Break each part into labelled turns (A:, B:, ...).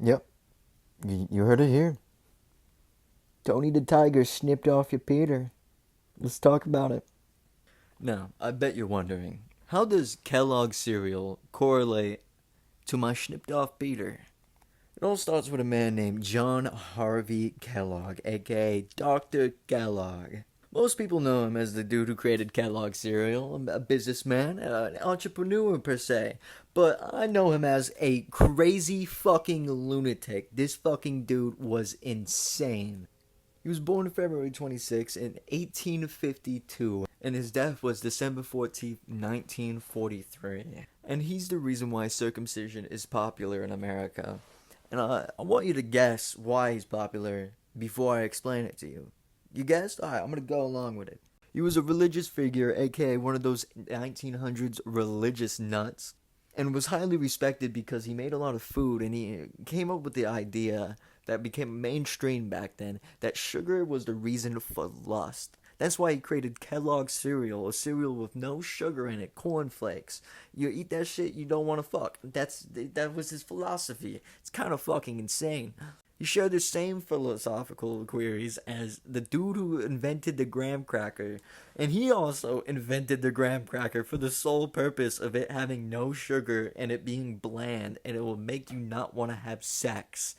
A: Yep, you heard it here. Tony the Tiger snipped off your Peter. Let's talk about it. Now, I bet you're wondering, how does Kellogg's cereal correlate to my snipped off Peter? It all starts with a man named John Harvey Kellogg, aka Dr. Kellogg. Most people know him as the dude who created Kellogg cereal, a businessman, an entrepreneur per se. But I know him as a crazy fucking lunatic. This fucking dude was insane. He was born February 26 in 1852, and his death was December 14th, 1943. And he's the reason why circumcision is popular in America. And I want you to guess why he's popular before I explain it to you. You guessed? Alright, I'm gonna go along with it. He was a religious figure, aka one of those 1900s religious nuts, and was highly respected because he made a lot of food and he came up with the idea that became mainstream back then that sugar was the reason for lust. That's why he created Kellogg's cereal, a cereal with no sugar in it, cornflakes. You eat that shit, you don't want to fuck. That was his philosophy. It's kind of fucking insane. He shared the same philosophical queries as the dude who invented the graham cracker, and he also invented the graham cracker for the sole purpose of it having no sugar and it being bland and it will make you not want to have sex.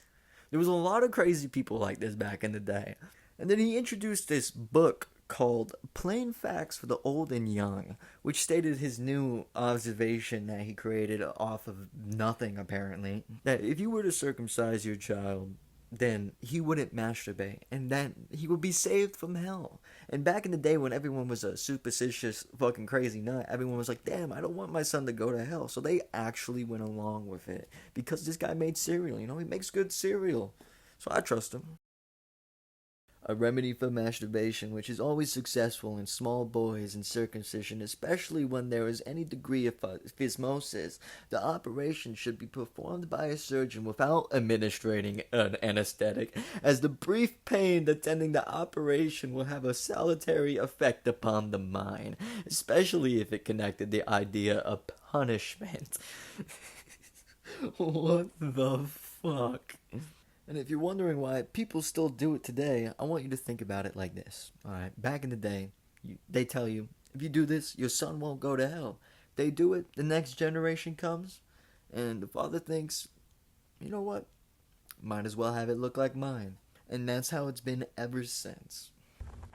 A: There was a lot of crazy people like this back in the day. And then he introduced this book called Plain Facts for the Old and Young, which stated his new observation that he created off of nothing apparently. That if you were to circumcise your child, then he wouldn't masturbate, and then he would be saved from hell. And back in the day when everyone was a superstitious fucking crazy nut, everyone was like, damn, I don't want my son to go to hell. So they actually went along with it because this guy made cereal, he makes good cereal. So I trust him. A remedy for masturbation, which is always successful in small boys and circumcision, especially when there is any degree of physmosis. The operation should be performed by a surgeon without administering an anesthetic, as the brief pain attending the operation will have a salutary effect upon the mind, especially if it connected the idea of punishment. What the fuck? And if you're wondering why people still do it today, I want you to think about it like this. Alright, back in the day, they tell you, if you do this, your son won't go to hell. They do it, the next generation comes, and the father thinks, you know what? Might as well have it look like mine. And that's how it's been ever since.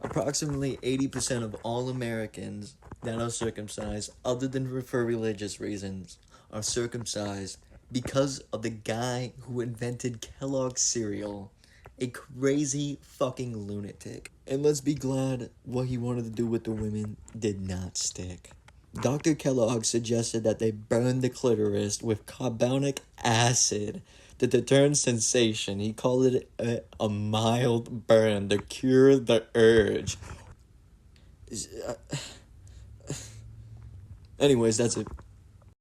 A: Approximately 80% of all Americans that are circumcised, other than for religious reasons, are circumcised because of the guy who invented Kellogg's cereal. A crazy fucking lunatic. And let's be glad what he wanted to do with the women did not stick. Dr. Kellogg suggested that they burn the clitoris with carbonic acid to deter sensation. He called it a mild burn to cure the urge. Anyways, that's it.